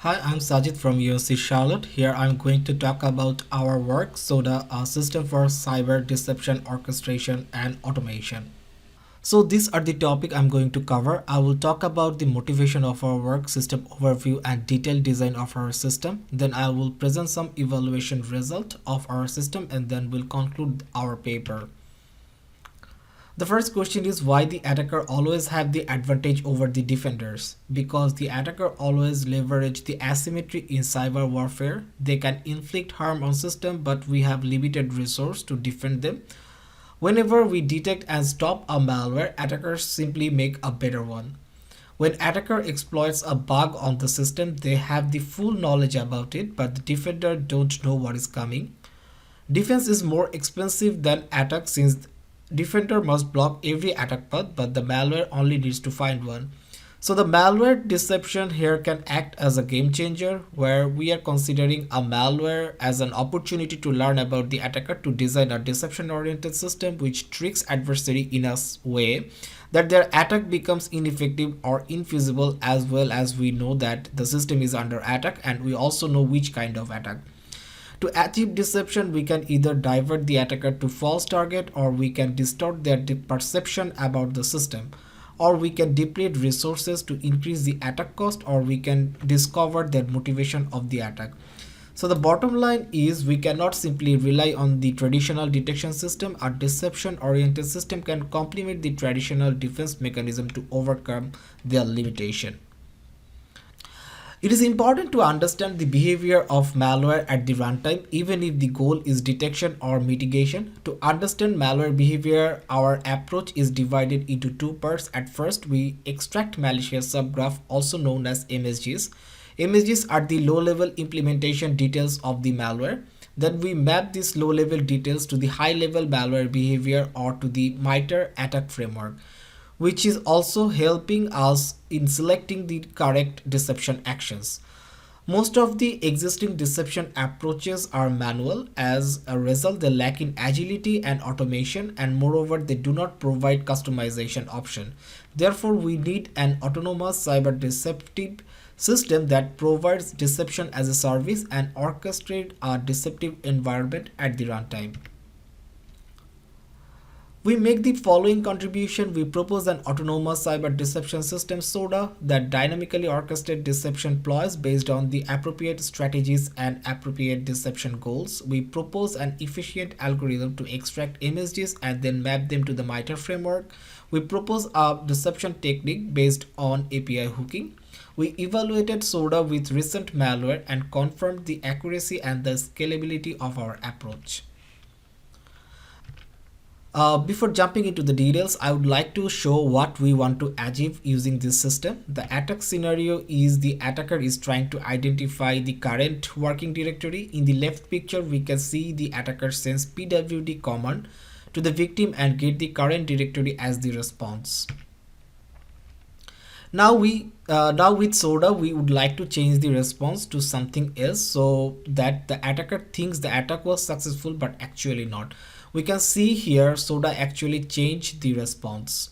Hi, I'm Sajid from UNC Charlotte. Here I'm going to talk about our work, SODA, a system for cyber deception, orchestration, and automation. So these are the topic I'm going to cover. I will talk about the motivation of our work, system overview, and detailed design of our system. Then I will present some evaluation result of our system, and then we'll conclude our paper. The first question is why the attacker always have the advantage over the defenders. Because the attacker always leverage the asymmetry in cyber warfare. They can inflict harm on system, but we have limited resource to defend them. Whenever we detect and stop a malware, attackers simply make a better one. When attacker exploits a bug on the system, they have the full knowledge about it, but the defender don't know what is coming. Defense is more expensive than attack since defender must block every attack path, but the malware only needs to find one. So the malware deception here can act as a game changer where we are considering a malware as an opportunity to learn about the attacker to design a deception oriented system which tricks adversary in a way that their attack becomes ineffective or infeasible, as well as we know that the system is under attack and we also know which kind of attack. To achieve deception, we can either divert the attacker to false target, or we can distort their perception about the system, or we can deplete resources to increase the attack cost, or we can discover their motivation of the attack. So the bottom line is we cannot simply rely on the traditional detection system. A deception oriented system can complement the traditional defense mechanism to overcome their limitation. It is important to understand the behavior of malware at the runtime, even if the goal is detection or mitigation. To understand malware behavior, our approach is divided into two parts. At first, we extract malicious subgraph, also known as MSGs. MSGs are the low-level implementation details of the malware. Then we map these low-level details to the high-level malware behavior or to the MITRE attack framework, which is also helping us in selecting the correct deception actions. Most of the existing deception approaches are manual. As a result, they lack in agility and automation, and moreover, they do not provide customization option. Therefore, we need an autonomous cyber deceptive system that provides deception as a service and orchestrates a deceptive environment at the runtime. We make the following contribution. We propose an autonomous cyber deception system SODA that dynamically orchestrates deception ploys based on the appropriate strategies and appropriate deception goals. We propose an efficient algorithm to extract MSGs and then map them to the MITRE framework. We propose a deception technique based on API hooking. We evaluated SODA with recent malware and confirmed the accuracy and the scalability of our approach. Before jumping into the details, I would like to show what we want to achieve using this system. The attack scenario is the attacker is trying to identify the current working directory. In the left picture, we can see the attacker sends pwd command to the victim and get the current directory as the response. Now with SODA we would like to change the response to something else so that the attacker thinks the attack was successful, but actually not. We can see here SODA actually changed the response.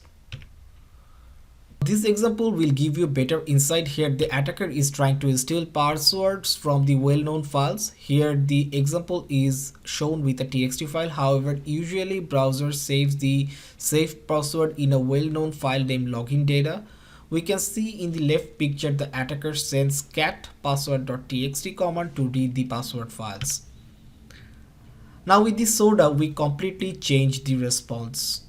This example will give you better insight. Here the attacker is trying to steal passwords from the well-known files. Here the example is shown with a txt file. However, usually browser saves the saved password in a well-known file named login data. We can see in the left picture the attacker sends cat password.txt command to read the password files. Now with the SODA we completely change the response.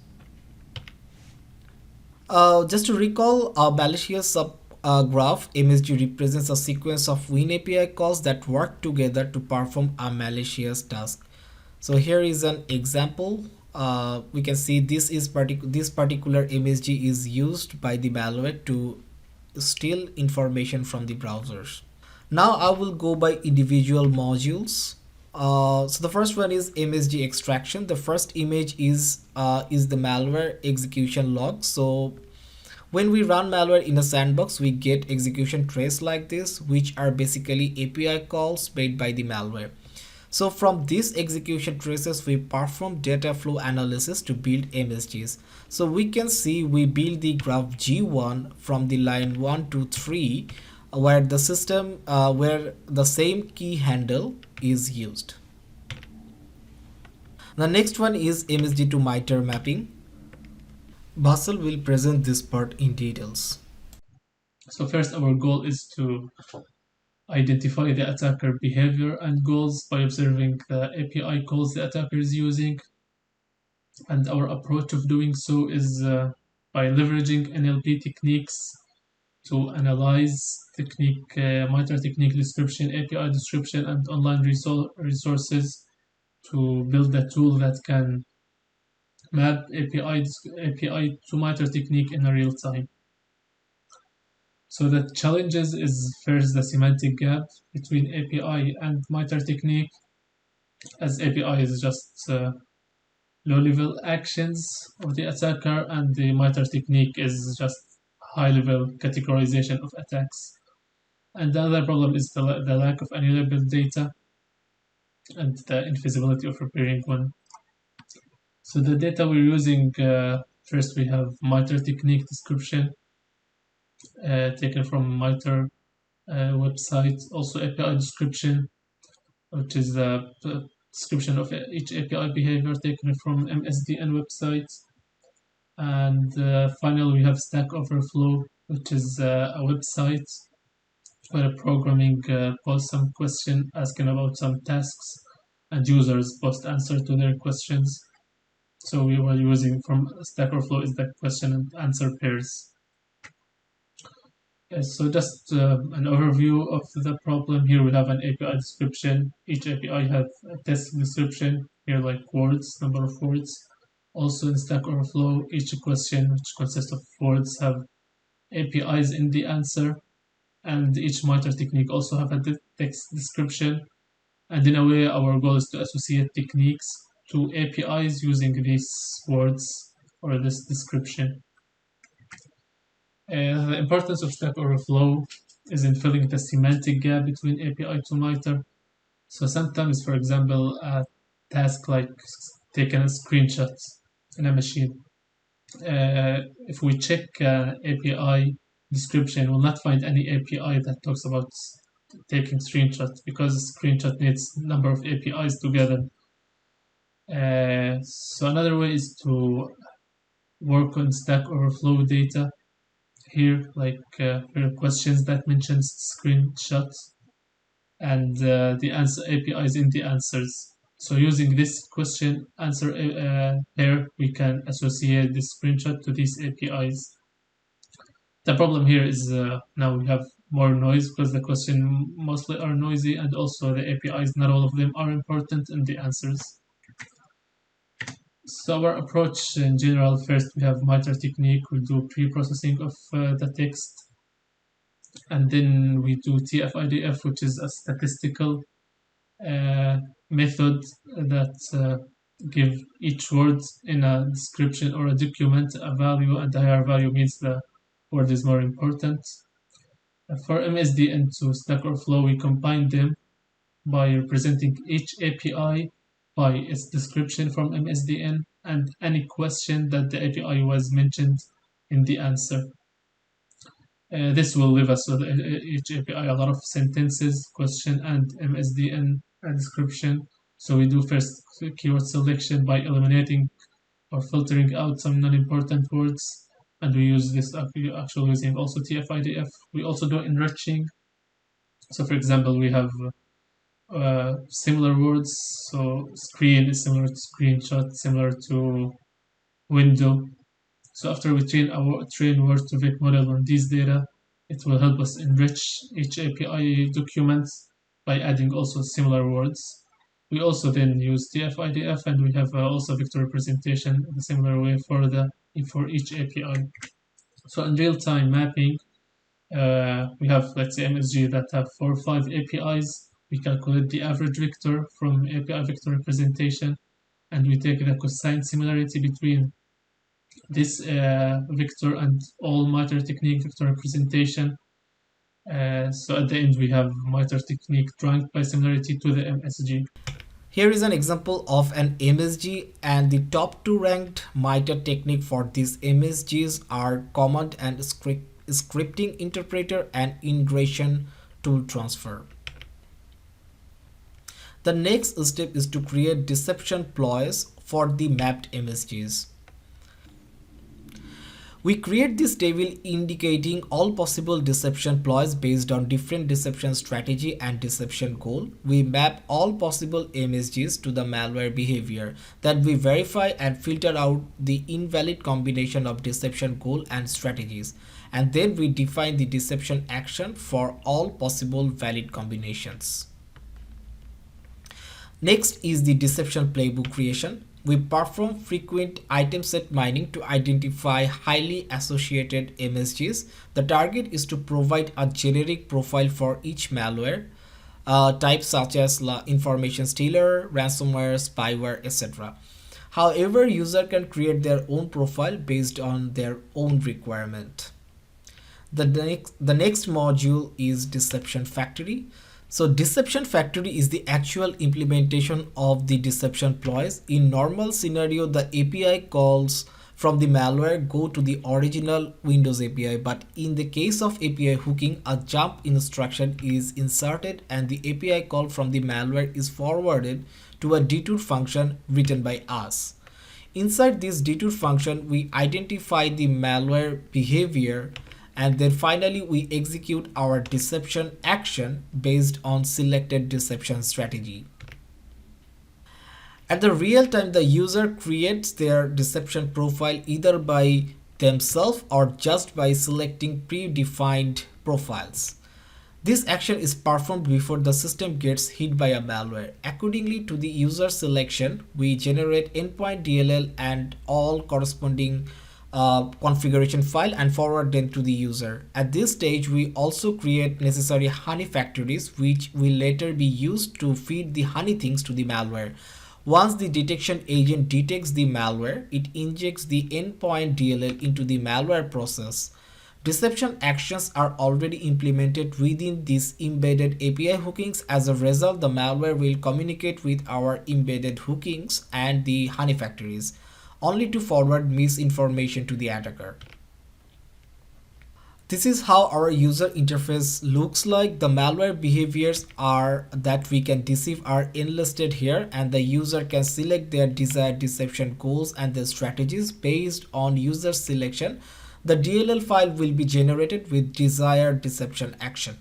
Just to recall, a malicious graph MSG represents a sequence of WinAPI calls that work together to perform a malicious task. So here is an example. We can see this particular MSG is used by the malware to steal information from the browsers. Now I will go by individual modules. So the first one is MSG extraction. The first image is the malware execution log. So when we run malware in a sandbox, we get execution trace like this, which are basically API calls made by the malware. So from these execution traces, we perform data flow analysis to build MSGs. So we can see we build the graph G1 from the line 1 to 3 where the same key handle is used. The next one is MSG to MITRE mapping. Basel will present this part in details. So first, our goal is to identify the attacker behavior and goals by observing the API calls the attacker is using. And our approach of doing so is by leveraging NLP techniques to analyze MITRE technique description, API description, and online resources to build a tool that can map API to MITRE technique in a real time. So the challenges is first the semantic gap between API and MITRE technique, as API is just low-level actions of the attacker, and the MITRE technique is just high-level categorization of attacks. And the other problem is the lack of any label data and the invisibility of preparing one. So the data we're using, first we have MITRE technique description taken from MITRE website, also API description, which is the description of each API behavior taken from MSDN website. And finally, we have Stack Overflow, which is a website where a programming posts some question asking about some tasks, and users post answer to their questions. So we were using from Stack Overflow is the question and answer pairs. So just an overview of the problem. Here we have an API description. Each API has a test description, here like words, number of words. Also in Stack Overflow, each question, which consists of words, have APIs in the answer, and each MITRE technique also have a text description. And in a way, our goal is to associate techniques to APIs using these words or this description. The importance of Stack Overflow is in filling the semantic gap between API to MITRE. So sometimes, for example, a task like taking a screenshot in a machine. If we check API description, we'll not find any API that talks about taking screenshots, because screenshot needs a number of APIs together. So another way is to work on Stack Overflow data. Here, like here are questions that mentions screenshots, and the answer APIs in the answers. So using this question answer pair, we can associate this screenshot to these APIs. The problem here is now we have more noise because the question mostly are noisy, and also the APIs, not all of them are important in the answers. So our approach in general, first we have MITRE technique, we do pre-processing of the text, and then we do TF-IDF, which is a statistical method that give each word in a description or a document a value, and the higher value means the word is more important. For MSDN to Stack Overflow, we combine them by representing each API by its description from MSDN and any question that the API was mentioned in the answer. This will leave us with each API a lot of sentences, question, and MSDN description. So we do first keyword selection by eliminating or filtering out some non-important words, and we use this actually using also TF-IDF. We also do enriching. So for example, we have similar words. So screen is similar to screenshot, similar to window. So after we train word-to-vec model on these data, it will help us enrich each API document by adding also similar words. We also then use TF-IDF, and we have also vector representation in a similar way for each API. So in real-time mapping, we have, let's say, MSG that have 4 or 5 APIs. We calculate the average vector from API vector representation, and we take the cosine similarity between this vector and all MITRE technique vector representation. So at the end, we have MITRE technique ranked by similarity to the MSG. Here is an example of an MSG, and the top 2 ranked MITRE technique for these MSGs are command and scripting interpreter, and integration tool transfer. The next step is to create deception ploys for the mapped MSGs. We create this table indicating all possible deception ploys based on different deception strategy and deception goal. We map all possible MSGs to the malware behavior that we verify and filter out the invalid combination of deception goal and strategies. And then we define the deception action for all possible valid combinations. Next is the deception playbook creation. We perform frequent item set mining to identify highly associated MSGs. The target is to provide a generic profile for each malware type such as information stealer, ransomware, spyware, etc. However, user can create their own profile based on their own requirement. The next module is Deception Factory. So Deception Factory is the actual implementation of the deception ploys. In normal scenario, the API calls from the malware go to the original Windows API, but in the case of API hooking, a jump instruction is inserted and the API call from the malware is forwarded to a detour function written by us. Inside this detour function, we identify the malware behavior, and then finally we execute our deception action based on selected deception strategy. At the real time, the user creates their deception profile either by themselves or just by selecting predefined profiles. This action is performed before the system gets hit by a malware. Accordingly to the user selection, we generate endpoint DLL and all corresponding configuration file and forward them to the user. At this stage, we also create necessary honey factories which will later be used to feed the honey things to the malware. Once the detection agent detects the malware, it injects the endpoint DLL into the malware process. Deception actions are already implemented within these embedded API hookings. As a result, the malware will communicate with our embedded hookings and the honey factories, only to forward misinformation to the attacker. This is how our user interface looks like. The malware behaviors are that we can deceive are enlisted here, and the user can select their desired deception goals and their strategies. Based on user selection, the DLL file will be generated with desired deception action.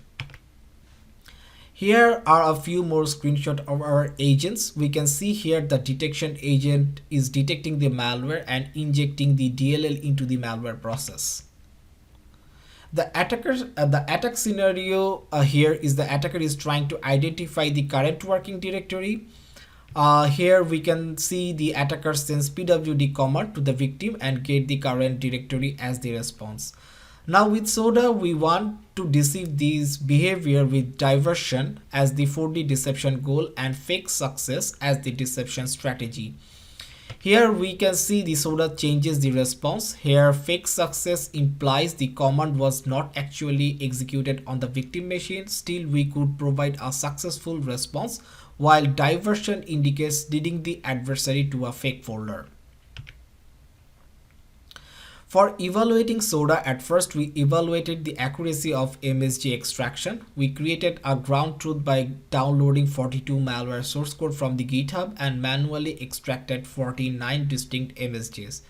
Here are a few more screenshots of our agents. We can see here the detection agent is detecting the malware and injecting the DLL into the malware process. The attack scenario here is the attacker is trying to identify the current working directory. Here we can see the attacker sends pwd command to the victim and get the current directory as the response. Now with Soda, we want to deceive these behavior with diversion as the 4D deception goal and fake success as the deception strategy. Here we can see the Soda changes the response. Here fake success implies the command was not actually executed on the victim machine. Still we could provide a successful response, while diversion indicates leading the adversary to a fake folder. For evaluating Soda, at first we evaluated the accuracy of MSG extraction. We created a ground truth by downloading 42 malware source code from the GitHub and manually extracted 49 distinct MSGs.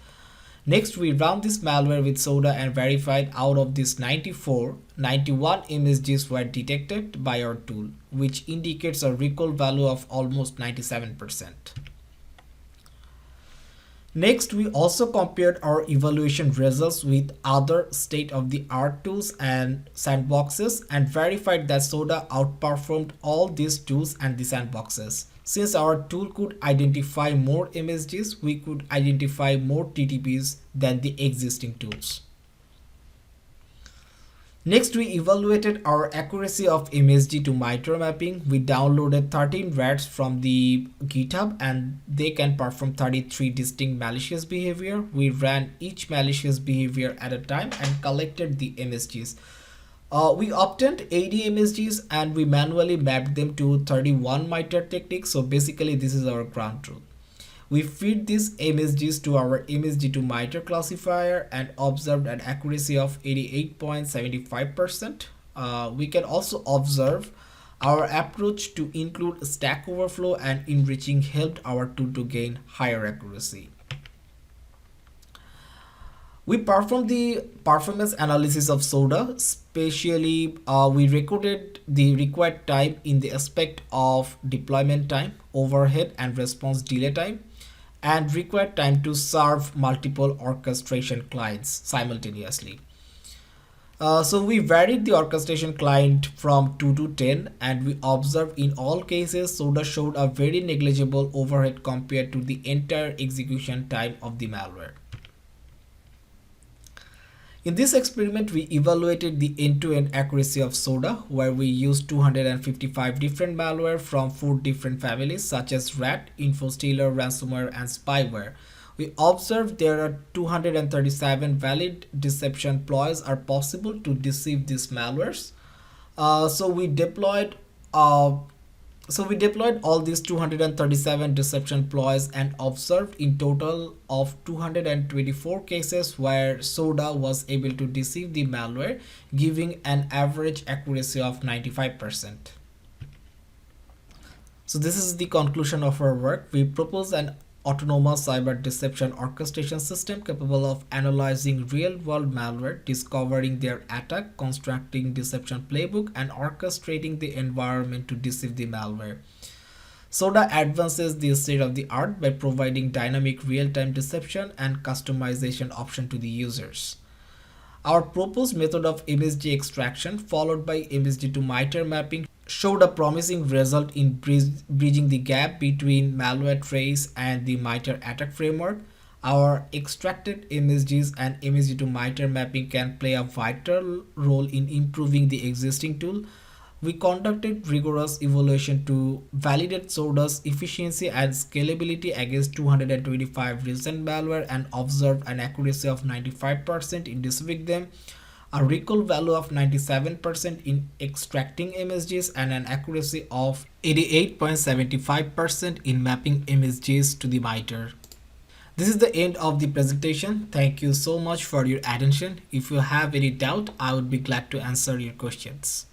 Next, we ran this malware with Soda and verified out of this 94, 91 MSGs were detected by our tool, which indicates a recall value of almost 97%. Next, we also compared our evaluation results with other state-of-the-art tools and sandboxes and verified that Soda outperformed all these tools and the sandboxes. Since our tool could identify more MSGs, we could identify more TTPs than the existing tools. Next, we evaluated our accuracy of MSG to MITRE mapping. We downloaded 13 RATs from the GitHub and they can perform 33 distinct malicious behavior. We ran each malicious behavior at a time and collected the MSGs. We obtained 80 MSGs and we manually mapped them to 31 MITRE techniques. So basically this is our ground truth. We feed these MSGs to our MSG to MITRE classifier and observed an accuracy of 88.75%. We can also observe our approach to include Stack Overflow and enriching helped our tool to gain higher accuracy. We performed the performance analysis of Soda. Especially, we recorded the required time in the aspect of deployment time, overhead, and response delay time, and required time to serve multiple orchestration clients simultaneously. So we varied the orchestration client from 2 to 10, and we observed in all cases Soda showed a very negligible overhead compared to the entire execution time of the malware. In this experiment, we evaluated the end-to-end accuracy of Soda, where we used 255 different malware from 4 different families such as rat, infostealer, ransomware, and spyware. We observed there are 237 valid deception ploys are possible to deceive these malwares. So uh, we deployed all these 237 deception ploys and observed in total of 224 cases where Soda was able to deceive the malware, giving an average accuracy of 95%. So this is the conclusion of our work. We propose an autonomous cyber deception orchestration system capable of analyzing real-world malware, discovering their attack, constructing deception playbook, and orchestrating the environment to deceive the malware. Soda advances the state of the art by providing dynamic real-time deception and customization option to the users. Our proposed method of MSG extraction followed by MSG to MITRE mapping showed a promising result in bridging the gap between malware trace and the MITRE attack framework. Our extracted MSGs and MSG to MITRE mapping can play a vital role in improving the existing tool. We conducted rigorous evaluation to validate Soda's efficiency and scalability against 225 recent malware and observed an accuracy of 95% in deceiving them, a recall value of 97% in extracting MSGs, and an accuracy of 88.75% in mapping MSGs to the MITRE. This is the end of the presentation. Thank you so much for your attention. If you have any doubt, I would be glad to answer your questions.